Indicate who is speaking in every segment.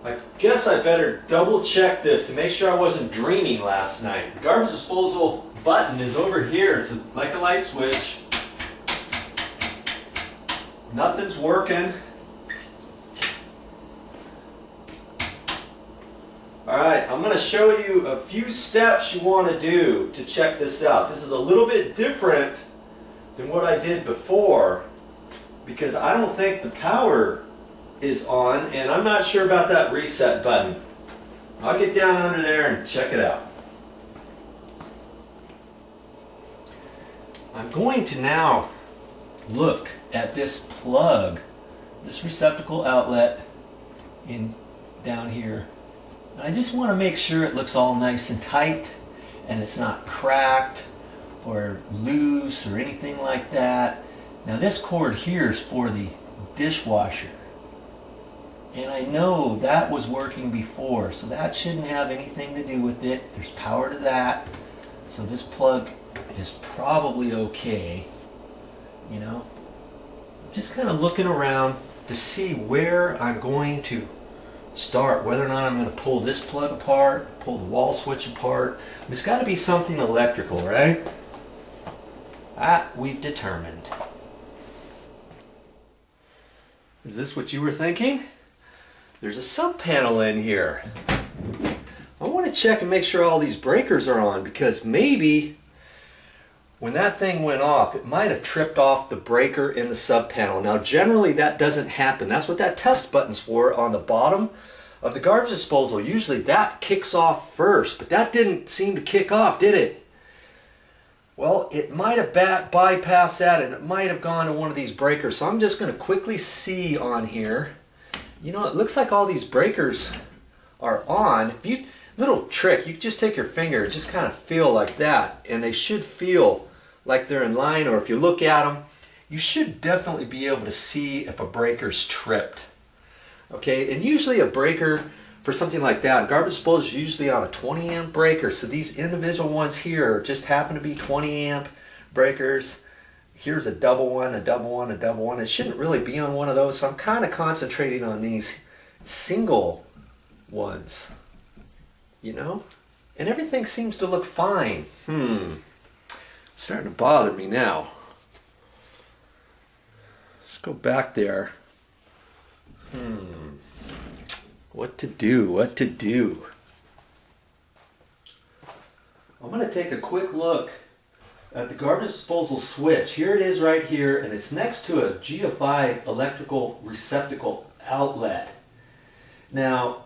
Speaker 1: I guess I better double check this to make sure I wasn't dreaming last night. The garbage disposal button is over here. It's like a light switch. Nothing's working. Alright, I'm going to show you a few steps you want to do to check this out. This is a little bit different than what I did before because I don't think the power is on, and I'm not sure about that reset button. I'll get down under there and check it out. I'm going to now look at this plug, this receptacle outlet in down here. I just want to make sure it looks all nice and tight and it's not cracked or loose or anything like that. Now this cord here is for the dishwasher. And I know that was working before, so that shouldn't have anything to do with it. There's power to that. So this plug is probably okay. You know, I'm just kind of looking around to see where I'm going to start, whether or not I'm going to pull this plug apart, pull the wall switch apart. It's got to be something electrical, right? That we've determined. Is this what you were thinking? There's a sub panel in here. I want to check and make sure all these breakers are on, because maybe when that thing went off, it might have tripped off the breaker in the sub panel. Now generally that doesn't happen. That's what that test button's for on the bottom of the garbage disposal. Usually that kicks off first, but that didn't seem to kick off, did it? Well, it might have bypassed that, and it might have gone to one of these breakers. So I'm just going to quickly see on here. You know, it looks like all these breakers are on. Little trick, you just take your finger and just kind of feel like that, and they should feel like they're in line, or if you look at them, you should definitely be able to see if a breaker's tripped. Okay, and usually a breaker for something like that, garbage disposal is usually on a 20 amp breaker, so these individual ones here just happen to be 20 amp breakers. Here's a double one, a double one, a double one. It shouldn't really be on one of those, so I'm kind of concentrating on these single ones, you know? And everything seems to look fine. Starting to bother me now. Let's go back there. What to do, what to do? I'm going to take a quick look at the garbage disposal switch. Here it is right here, and it's next to a GFI electrical receptacle outlet. Now,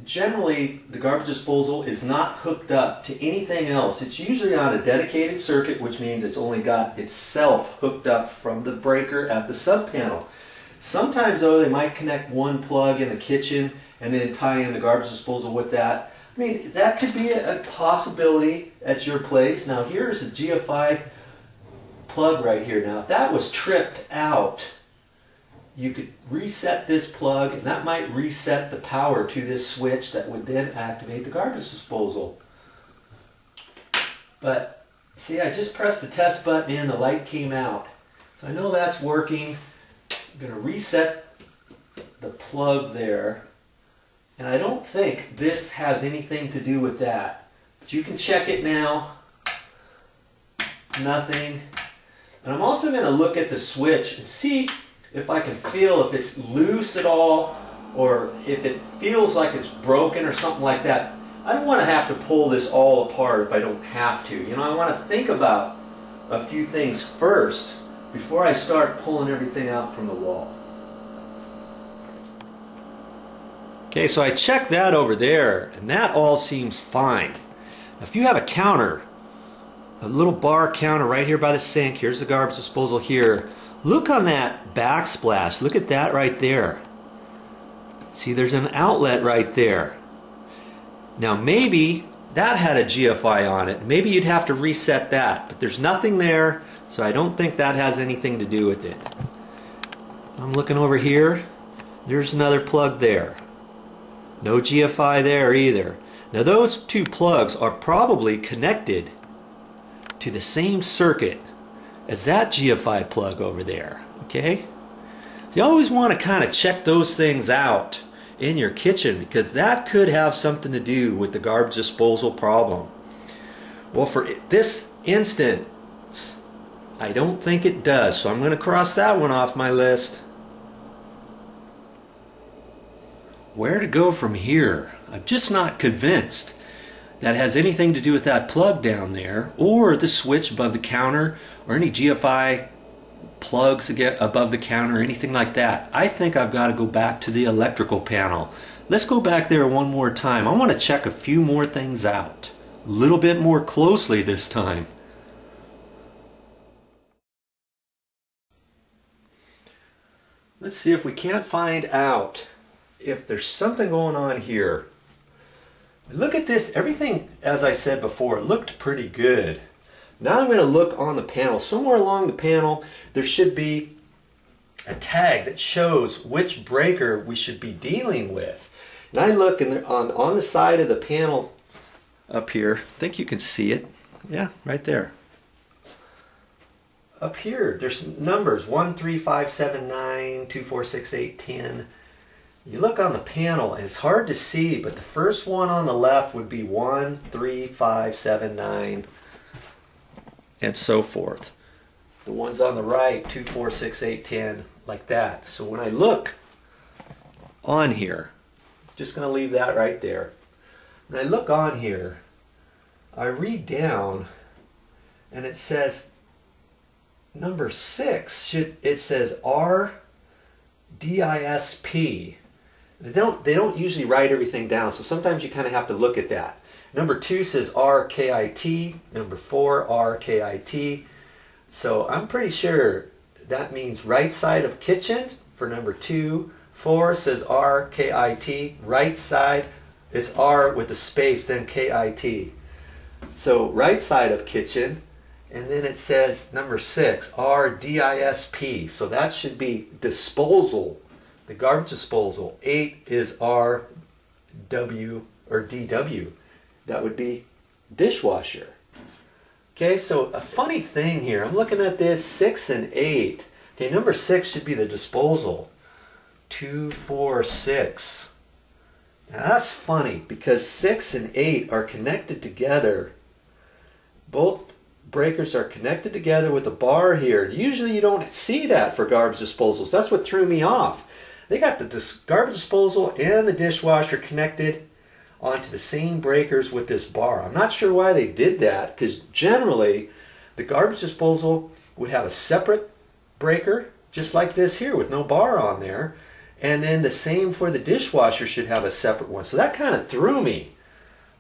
Speaker 1: generally the garbage disposal is not hooked up to anything else. It's usually on a dedicated circuit, which means it's only got itself hooked up from the breaker at the sub panel. Sometimes though they might connect one plug in the kitchen and then tie in the garbage disposal with that. I mean, that could be a possibility at your place. Now here's a GFI plug right here. Now if that was tripped out, you could reset this plug, and that might reset the power to this switch that would then activate the garbage disposal. But see, I just pressed the test button in, the light came out. So I know that's working. I'm going to reset the plug there. And I don't think this has anything to do with that. But you can check it now. Nothing. And I'm also going to look at the switch and see if I can feel if it's loose at all, or if it feels like it's broken or something like that. I don't want to have to pull this all apart if I don't have to. You know, I want to think about a few things first before I start pulling everything out from the wall. Okay, so I checked that over there, and that all seems fine. Now, if you have a counter, a little bar counter right here by the sink, here's the garbage disposal here. Look on that backsplash. Look at that right there. See, there's an outlet right there. Now maybe that had a GFI on it. Maybe you'd have to reset that, but there's nothing there, so I don't think that has anything to do with it. I'm looking over here. There's another plug there. No GFI there either. Now those two plugs are probably connected to the same circuit as that GFI plug over there. Okay? So you always want to kind of check those things out in your kitchen, because that could have something to do with the garbage disposal problem. Well, for this instance, I don't think it does, so I'm going to cross that one off my list. Where to go from here? I'm just not convinced that has anything to do with that plug down there, or the switch above the counter, or any GFI plugs above the counter, or anything like that. I think I've got to go back to the electrical panel. Let's go back there one more time. I want to check a few more things out, a little bit more closely this time. Let's see if we can't find out if there's something going on here. Look at this. Everything, as I said before, looked pretty good. Now I'm going to look on the panel. Somewhere along the panel there should be a tag that shows which breaker we should be dealing with. And I look on the side of the panel up here. I think you can see it. Yeah, right there. Up here there's numbers 1, 3, 5, 7, 9, 2, 4, 6, 8, 10. You look on the panel, it's hard to see, but the first one on the left would be 1, 3, 5, 7, 9, and so forth. The ones on the right, 2, 4, 6, 8, 10, like that. So when I look on here, just going to leave that right there. When I look on here, I read down, and it says number 6, it says RDISP. They don't usually write everything down, so sometimes you kind of have to look at that. Number 2 says RKIT, number 4 RKIT. So I'm pretty sure that means right side of kitchen for number 2. 4 says RKIT, right side, it's R with a space, then KIT. So right side of kitchen, and then it says number 6, RDISP. So that should be disposal. The garbage disposal. 8 is RW or DW. That would be dishwasher. Okay, so a funny thing here. I'm looking at this 6 and 8. Okay, number 6 should be the disposal. 2, 4, 6. Now that's funny because 6 and 8 are connected together. Both breakers are connected together with a bar here. Usually you don't see that for garbage disposals. That's what threw me off. They got the garbage disposal and the dishwasher connected onto the same breakers with this bar. I'm not sure why they did that, because generally the garbage disposal would have a separate breaker, just like this here with no bar on there, and then the same for the dishwasher should have a separate one. So that kind of threw me.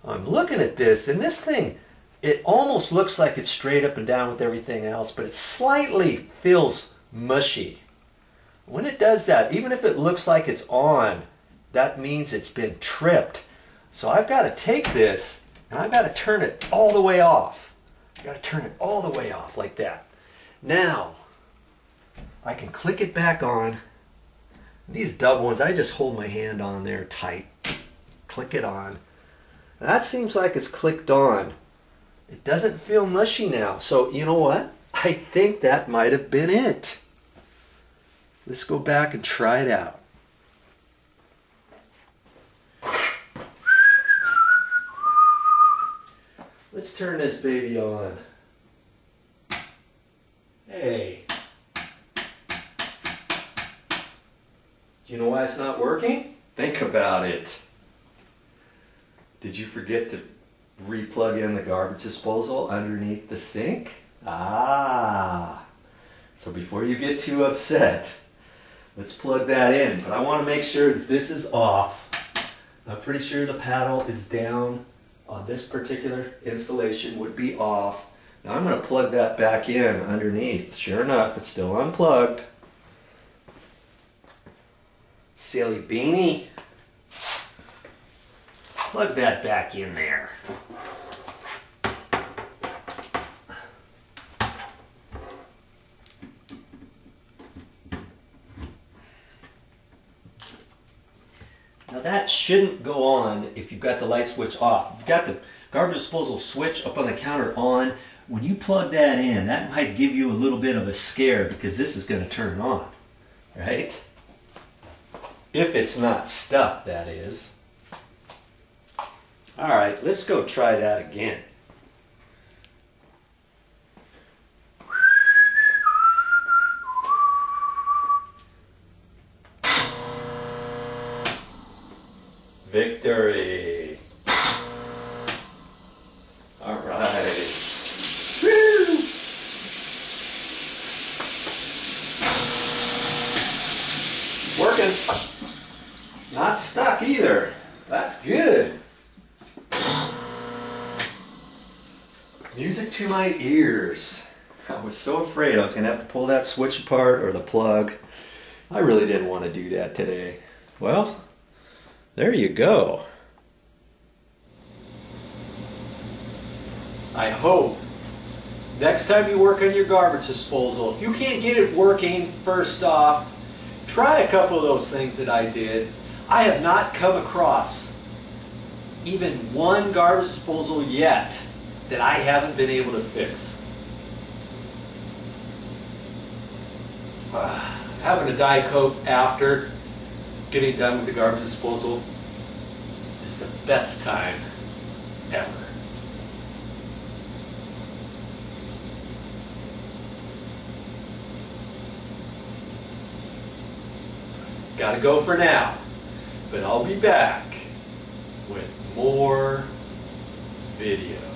Speaker 1: I'm looking at this, and this thing, it almost looks like it's straight up and down with everything else, but it slightly feels mushy. When it does that, even if it looks like it's on, that means it's been tripped. So I've got to take this and I've got to turn it all the way off. I've got to turn it all the way off like that. Now, I can click it back on. These double ones, I just hold my hand on there tight. Click it on. That seems like it's clicked on. It doesn't feel mushy now. So you know what? I think that might have been it. Let's go back and try it out. Let's turn this baby on. Hey. Do you know why it's not working? Think about it. Did you forget to re-plug in the garbage disposal underneath the sink? Ah. So before you get too upset, let's plug that in. But I want to make sure that this is off. I'm pretty sure the paddle is down on this particular installation, would be off. Now I'm going to plug that back in underneath. Sure enough, it's still unplugged. Silly beanie. Plug that back in there. Now that shouldn't go on if you've got the light switch off. You've got the garbage disposal switch up on the counter on. When you plug that in, that might give you a little bit of a scare because this is going to turn on, right? If it's not stuck, that is. All right, let's go try that again. Victory. All right. Woo! Working. Not stuck either. That's good. Music to my ears. I was so afraid I was going to have to pull that switch apart or the plug. I really didn't want to do that today. Well, there you go. I hope next time you work on your garbage disposal, if you can't get it working, first off, try a couple of those things that I did. I have not come across even one garbage disposal yet that I haven't been able to fix. Having a Diet Coke after getting done with the garbage disposal is the best time ever. Gotta go for now, but I'll be back with more videos.